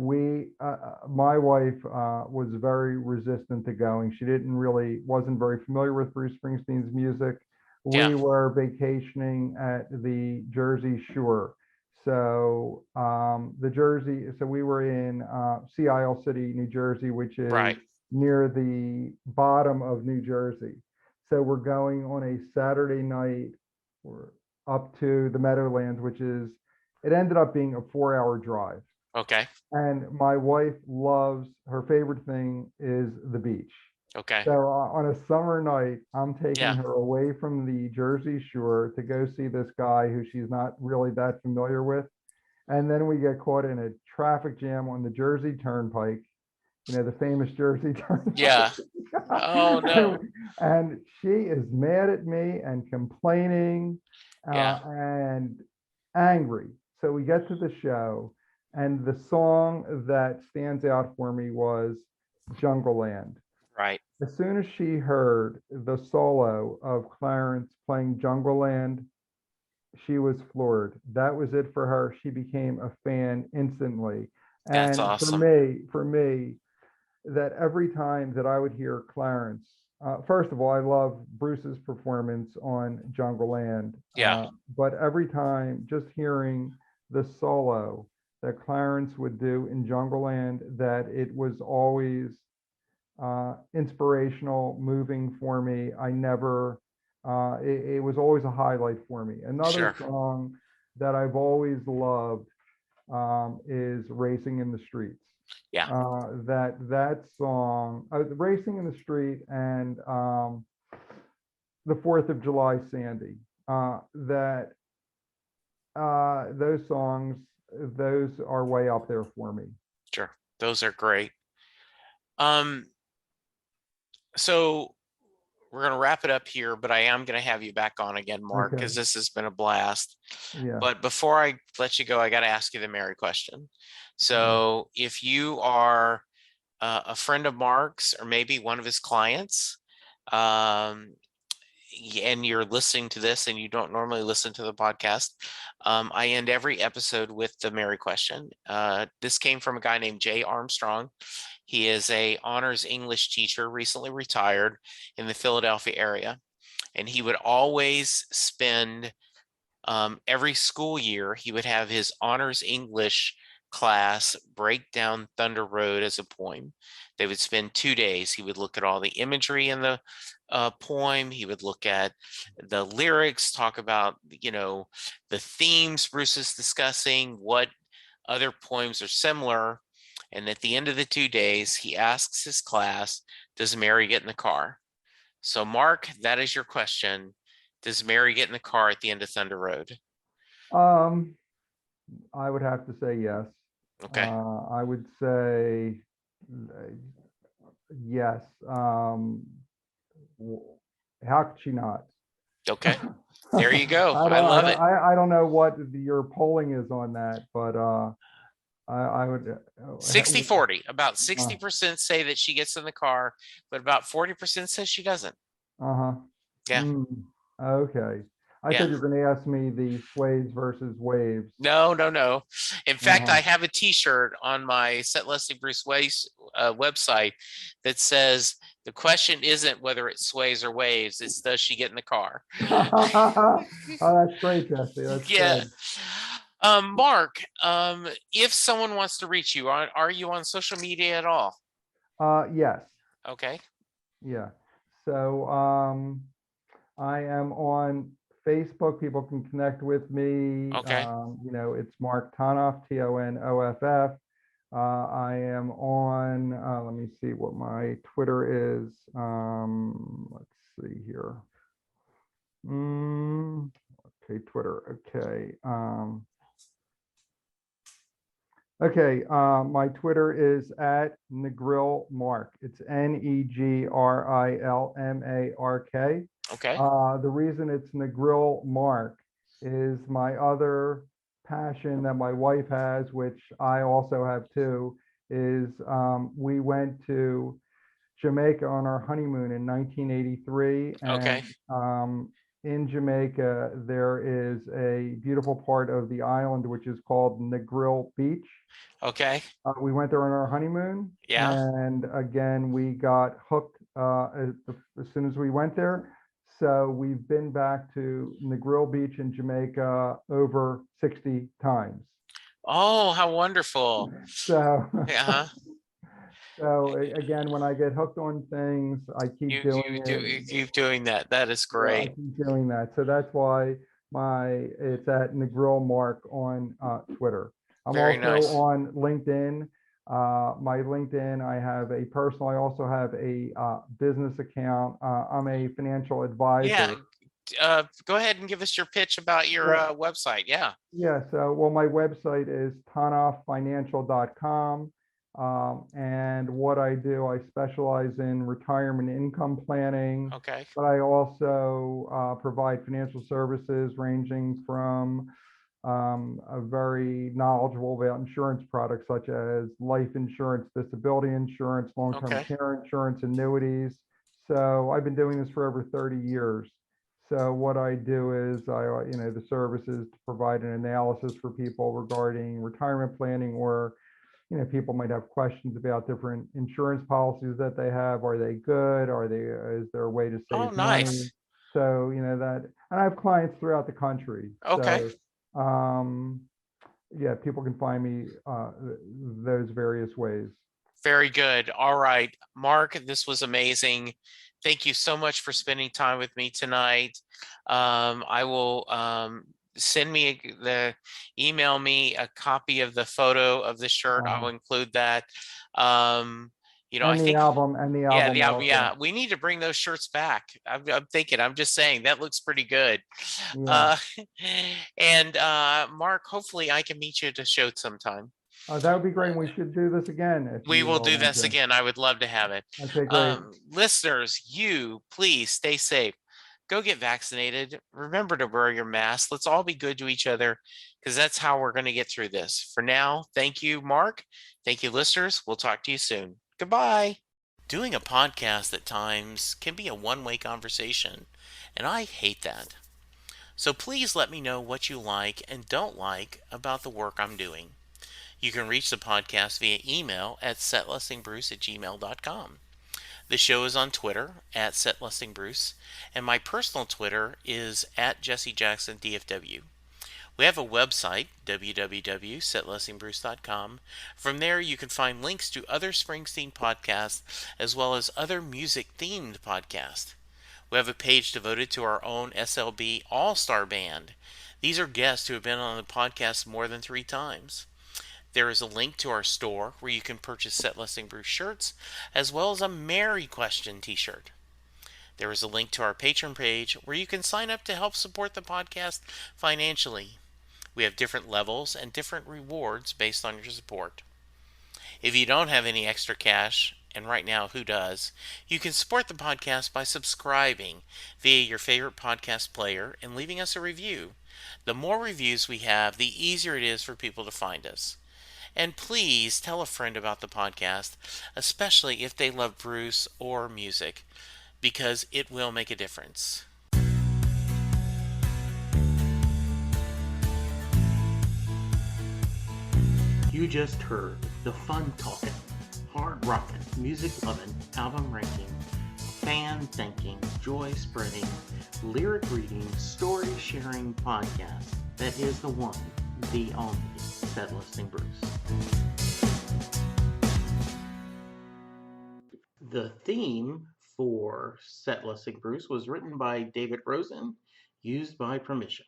[SPEAKER 1] my wife was very resistant to going. She wasn't very familiar with Bruce Springsteen's music.
[SPEAKER 2] Yeah.
[SPEAKER 1] We were vacationing at the Jersey Shore. So so we were in Sea Isle City, New Jersey, which is
[SPEAKER 2] Right.
[SPEAKER 1] near the bottom of New Jersey. So we're going on a Saturday night. We're up to the Meadowlands, it ended up being a 4-hour drive.
[SPEAKER 2] Okay.
[SPEAKER 1] And my wife her favorite thing is the beach.
[SPEAKER 2] Okay.
[SPEAKER 1] So on a summer night, I'm taking
[SPEAKER 2] Yeah.
[SPEAKER 1] her away from the Jersey Shore to go see this guy who she's not really that familiar with. And then we get caught in a traffic jam on the Jersey Turnpike, the famous Jersey Turnpike.
[SPEAKER 2] Yeah. Oh no.
[SPEAKER 1] And she is mad at me and complaining
[SPEAKER 2] Yeah.
[SPEAKER 1] and angry. So we get to the show, and the song that stands out for me was Jungle Land.
[SPEAKER 2] Right.
[SPEAKER 1] As soon as she heard the solo of Clarence playing Jungle Land, she was floored. That was it for her. She became a fan instantly.
[SPEAKER 2] That's
[SPEAKER 1] And
[SPEAKER 2] awesome.
[SPEAKER 1] for me, that every time that I would hear Clarence, first of all, I love Bruce's performance on Jungle Land,
[SPEAKER 2] Yeah.
[SPEAKER 1] but every time just hearing the solo that Clarence would do in Jungle Land, that it was always inspirational, moving for me. It was always a highlight for me. Another
[SPEAKER 2] Sure.
[SPEAKER 1] song that I've always loved is Racing in the Streets.
[SPEAKER 2] Yeah.
[SPEAKER 1] That song, Racing in the Street, and the 4th of July Sandy. Those songs, those are way up there for me.
[SPEAKER 2] Sure. Those are great. Um, so we're going to wrap it up here, but I am going to have you back on again, Mark,
[SPEAKER 1] Okay.
[SPEAKER 2] because this has been a blast.
[SPEAKER 1] Yeah.
[SPEAKER 2] But before I let you go, I got to ask you the Mary question. So if you are a friend of Mark's or maybe one of his clients, um, and you're listening to this and you don't normally listen to the podcast, I end every episode with the Mary question. This came from a guy named Jay Armstrong. He is a honors English teacher, recently retired in the Philadelphia area. And he would always spend every school year, he would have his honors English class break down Thunder Road as a poem. They would spend 2 days. He would look at all the imagery in the poem. He would look at the lyrics, talk about, the themes Bruce is discussing, what other poems are similar. And at the end of the 2 days, he asks his class, does Mary get in the car? So, Mark, that is your question. Does Mary get in the car at the end of Thunder Road?
[SPEAKER 1] Um, I would have to say yes.
[SPEAKER 2] Okay.
[SPEAKER 1] I would say yes. How could she not?
[SPEAKER 2] Okay. There you go.
[SPEAKER 1] I
[SPEAKER 2] I
[SPEAKER 1] don't, I
[SPEAKER 2] love
[SPEAKER 1] don't,
[SPEAKER 2] it.
[SPEAKER 1] I don't know what your polling is on that, but I would.
[SPEAKER 2] 60-40. About
[SPEAKER 1] Uh,
[SPEAKER 2] 60% say that she gets in the car, but about 40% says she doesn't.
[SPEAKER 1] uh-huh.
[SPEAKER 2] Yeah.
[SPEAKER 1] Mm, okay. I
[SPEAKER 2] Yeah.
[SPEAKER 1] thought you were going to ask me the sways versus waves.
[SPEAKER 2] No, no, no. In fact,
[SPEAKER 1] Uh-huh.
[SPEAKER 2] I have a T-shirt on my Set Leslie Bruce Ways website that says the question isn't whether it sways or waves; it's does she get in the car?
[SPEAKER 1] Oh, that's great, Jesse. That's
[SPEAKER 2] Yeah.
[SPEAKER 1] good.
[SPEAKER 2] Mark, if someone wants to reach you, are you on social media at all?
[SPEAKER 1] Yes.
[SPEAKER 2] Okay.
[SPEAKER 1] Yeah. So I am on Facebook. People can connect with me.
[SPEAKER 2] Okay.
[SPEAKER 1] It's Mark Tonoff, Tonoff. I am on, let me see what my Twitter is. Let's see here. Okay, Twitter. Okay. Okay, my Twitter is at Negril Mark. It's NEGRILMARK.
[SPEAKER 2] Okay.
[SPEAKER 1] The reason it's Negril Mark is my other passion that my wife has, which I also have too, is we went to Jamaica on our honeymoon in 1983. And
[SPEAKER 2] Okay.
[SPEAKER 1] in Jamaica, there is a beautiful part of the island which is called Negril Beach.
[SPEAKER 2] Okay.
[SPEAKER 1] We went there on our honeymoon,
[SPEAKER 2] Yeah.
[SPEAKER 1] and again, we got hooked as soon as we went there. So we've been back to Negril Beach in Jamaica over 60 times.
[SPEAKER 2] Oh, how wonderful.
[SPEAKER 1] So,
[SPEAKER 2] Yeah.
[SPEAKER 1] so again, when I get hooked on things, I keep doing it.
[SPEAKER 2] You keep doing that. That is
[SPEAKER 1] Yeah, I
[SPEAKER 2] great.
[SPEAKER 1] keep doing that. So that's why it's at Negril Mark on Twitter. I'm
[SPEAKER 2] Very
[SPEAKER 1] also
[SPEAKER 2] nice.
[SPEAKER 1] on LinkedIn. My LinkedIn, I have a personal, I also have a business account. I'm a financial
[SPEAKER 2] Yeah.
[SPEAKER 1] advisor.
[SPEAKER 2] Go ahead and give us your pitch about your
[SPEAKER 1] Yeah,
[SPEAKER 2] website. Yeah.
[SPEAKER 1] yeah. So, well, my website is tonoffinancial.com. And what I do, I specialize in retirement income planning,
[SPEAKER 2] Okay.
[SPEAKER 1] but I also provide financial services ranging from a very knowledgeable about insurance products such as life insurance, disability insurance, long-term
[SPEAKER 2] Okay.
[SPEAKER 1] care insurance, annuities. So I've been doing this for over 30 years. So what I do is the services to provide an analysis for people regarding retirement planning, or people might have questions about different insurance policies that they have. Are they good? Is there a way to
[SPEAKER 2] Oh,
[SPEAKER 1] save money?
[SPEAKER 2] nice.
[SPEAKER 1] So, and I have clients throughout the country.
[SPEAKER 2] Okay.
[SPEAKER 1] So, um, yeah, people can find me those various ways.
[SPEAKER 2] Very good. All right. Mark, this was amazing. Thank you so much for spending time with me tonight. I will email me a copy of the photo of the shirt. I
[SPEAKER 1] Uh,
[SPEAKER 2] will include that. Um, I
[SPEAKER 1] and the
[SPEAKER 2] think,
[SPEAKER 1] album, and the
[SPEAKER 2] yeah,
[SPEAKER 1] album
[SPEAKER 2] yeah,
[SPEAKER 1] also.
[SPEAKER 2] we need to bring those shirts back. I'm thinking, I'm just saying that looks pretty good.
[SPEAKER 1] Yeah.
[SPEAKER 2] Uh, and Mark, hopefully I can meet you at a show sometime.
[SPEAKER 1] That would be great. We should do this again if
[SPEAKER 2] We
[SPEAKER 1] you
[SPEAKER 2] will do
[SPEAKER 1] want
[SPEAKER 2] this
[SPEAKER 1] to.
[SPEAKER 2] again. I would love to have it.
[SPEAKER 1] Okay, great.
[SPEAKER 2] Listeners, you please stay safe. Go get vaccinated. Remember to wear your mask. Let's all be good to each other because that's how we're going to get through this. For now, thank you, Mark. Thank you, listeners. We'll talk to you soon. Goodbye. Doing a podcast at times can be a one-way conversation, and I hate that. So please let me know what you like and don't like about the work I'm doing. You can reach the podcast via email at setlustingbruce@gmail.com. The show is on Twitter at setlustingbruce, and my personal Twitter is at jessejacksondfw. We have a website, www.setlustingbruce.com. From there, you can find links to other Springsteen podcasts as well as other music-themed podcasts. We have a page devoted to our own SLB All-Star Band. These are guests who have been on the podcast more than 3 times. There is a link to our store where you can purchase Set Listing Bruce shirts, as well as a Mary Question t-shirt. There is a link to our Patreon page where you can sign up to help support the podcast financially. We have different levels and different rewards based on your support. If you don't have any extra cash and right now, who does? You can support the podcast by subscribing via your favorite podcast player and leaving us a review. The more reviews we have, the easier it is for people to find us. And please tell a friend about the podcast, especially if they love Bruce or music, because it will make a difference.
[SPEAKER 3] You just heard the fun talking, hard rocking, music loving, album ranking, fan thinking, joy spreading, lyric reading, story sharing podcast that is the one, the only Set Listing Bruce. The theme for Set Listing Bruce was written by David Rosen, used by permission.